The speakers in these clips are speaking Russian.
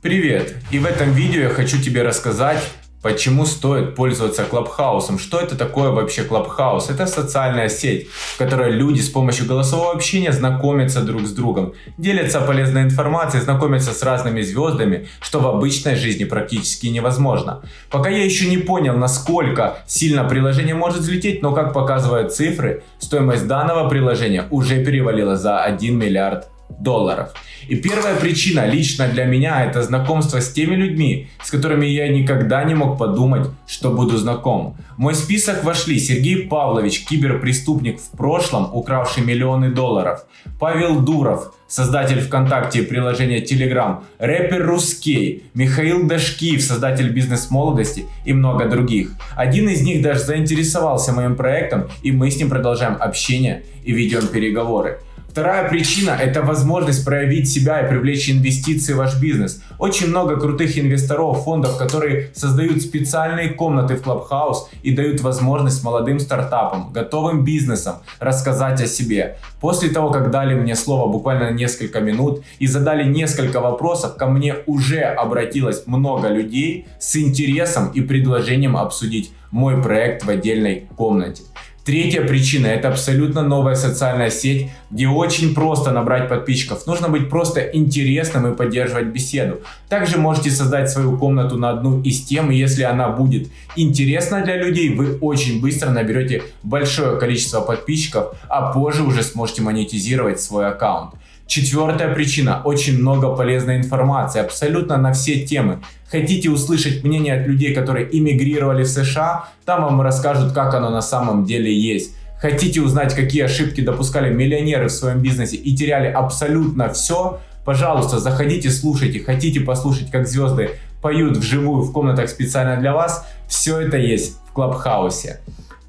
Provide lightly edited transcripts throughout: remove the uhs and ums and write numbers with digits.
Привет! И в этом видео я хочу тебе рассказать, почему стоит пользоваться Клабхаусом. Что это такое вообще Клабхаус? Это социальная сеть, в которой люди с помощью голосового общения знакомятся друг с другом, делятся полезной информацией, знакомятся с разными звездами, что в обычной жизни практически невозможно. Пока я еще не понял, насколько сильно приложение может взлететь, но как показывают цифры, стоимость данного приложения уже перевалила за 1 миллиард долларов. И первая причина лично для меня — это знакомство с теми людьми, с которыми я никогда не мог подумать, что буду знаком. В мой список вошли Сергей Павлович, киберпреступник в прошлом, укравший миллионы долларов, Павел Дуров, создатель ВКонтакте и приложения Telegram, рэпер Ruskay, Михаил Дашкиев, создатель бизнес-молодости и много других. Один из них даже заинтересовался моим проектом, и мы с ним продолжаем общение и ведем переговоры. Вторая причина — это возможность проявить себя и привлечь инвестиции в ваш бизнес. Очень много крутых инвесторов, фондов, которые создают специальные комнаты в Clubhouse и дают возможность молодым стартапам, готовым бизнесам рассказать о себе. После того, как дали мне слово буквально несколько минут и задали несколько вопросов, ко мне уже обратилось много людей с интересом и предложением обсудить мой проект в отдельной комнате. Третья причина — это абсолютно новая социальная сеть, где очень просто набрать подписчиков. Нужно быть просто интересным и поддерживать беседу. Также можете создать свою комнату на одну из тем, и если она будет интересна для людей, вы очень быстро наберете большое количество подписчиков, а позже уже сможете монетизировать свой аккаунт. Четвертая причина — очень много полезной информации, абсолютно на все темы. Хотите услышать мнение от людей, которые эмигрировали в США? Там вам расскажут, как оно на самом деле есть. Хотите узнать, какие ошибки допускали миллионеры в своем бизнесе и теряли абсолютно все? Пожалуйста, заходите, слушайте. Хотите послушать, как звезды поют вживую в комнатах специально для вас? Все это есть в Клабхаусе.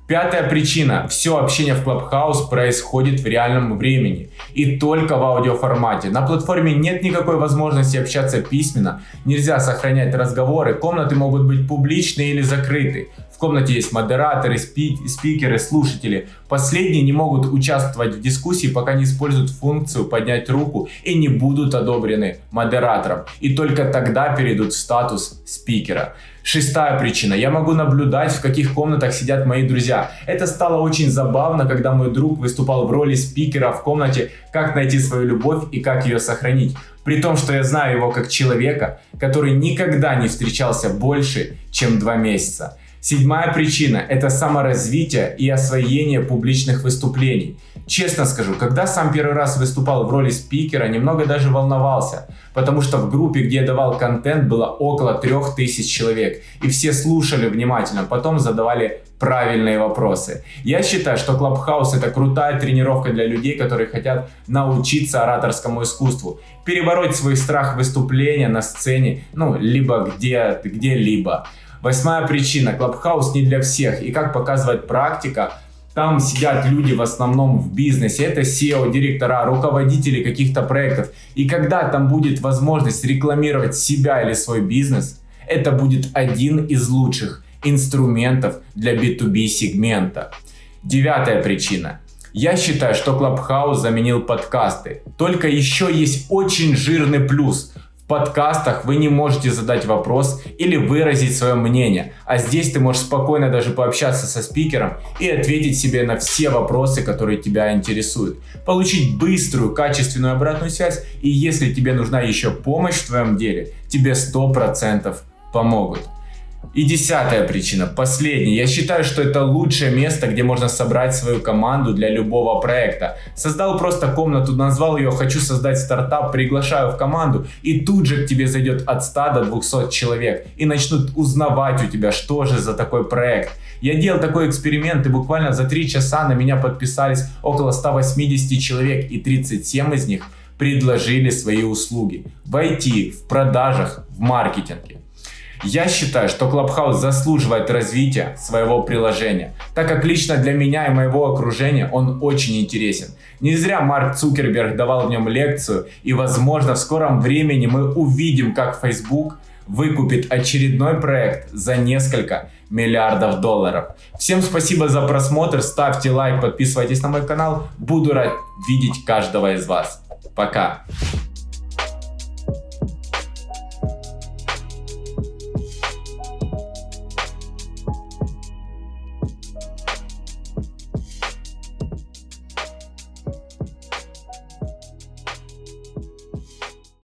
Пятая причина. Все общение в Clubhouse происходит в реальном времени и только в аудиоформате. На платформе нет никакой возможности общаться письменно, нельзя сохранять разговоры, комнаты могут быть публичные или закрыты. В комнате есть модераторы, спикеры, слушатели. Последние не могут участвовать в дискуссии, пока не используют функцию поднять руку и не будут одобрены модератором. И только тогда перейдут в статус спикера. Шестая причина. Я могу наблюдать, в каких комнатах сидят мои друзья. Это стало очень забавно, когда мой друг выступал в роли спикера в комнате «Как найти свою любовь и как ее сохранить». При том, что я знаю его как человека, который никогда не встречался больше, чем 2 месяца. Седьмая причина — это саморазвитие и освоение публичных выступлений. Честно скажу, когда сам первый раз выступал в роли спикера, немного даже волновался, потому что в группе, где я давал контент, было около 3000 человек, и все слушали внимательно, потом задавали правильные вопросы. Я считаю, что Clubhouse — это крутая тренировка для людей, которые хотят научиться ораторскому искусству, перебороть свой страх выступления на сцене, либо где-либо. Восьмая причина. Clubhouse не для всех. И как показывает практика, там сидят люди в основном в бизнесе. Это SEO, директора, руководители каких-то проектов. И когда там будет возможность рекламировать себя или свой бизнес, это будет один из лучших инструментов для B2B сегмента. Девятая причина. Я считаю, что Clubhouse заменил подкасты. Только еще есть очень жирный плюс. В подкастах вы не можете задать вопрос или выразить свое мнение, а здесь ты можешь спокойно даже пообщаться со спикером и ответить себе на все вопросы, которые тебя интересуют. Получить быструю, качественную обратную связь, и если тебе нужна еще помощь в твоем деле, тебе 100% помогут. И десятая причина, последняя. Я считаю, что это лучшее место, где можно собрать свою команду для любого проекта. Создал просто комнату, назвал ее «Хочу создать стартап», приглашаю в команду, и тут же к тебе зайдет от 100 до 200 человек и начнут узнавать у тебя, что же за такой проект. Я делал такой эксперимент, и буквально за 3 часа на меня подписались около 180 человек, и 37 из них предложили свои услуги в IT, в продажах, в маркетинге. Я считаю, что Clubhouse заслуживает развития своего приложения, так как лично для меня и моего окружения он очень интересен. Не зря Марк Цукерберг давал в нем лекцию, и возможно в скором времени мы увидим, как Facebook выкупит очередной проект за несколько миллиардов долларов. Всем спасибо за просмотр, ставьте лайк, подписывайтесь на мой канал, буду рад видеть каждого из вас. Пока!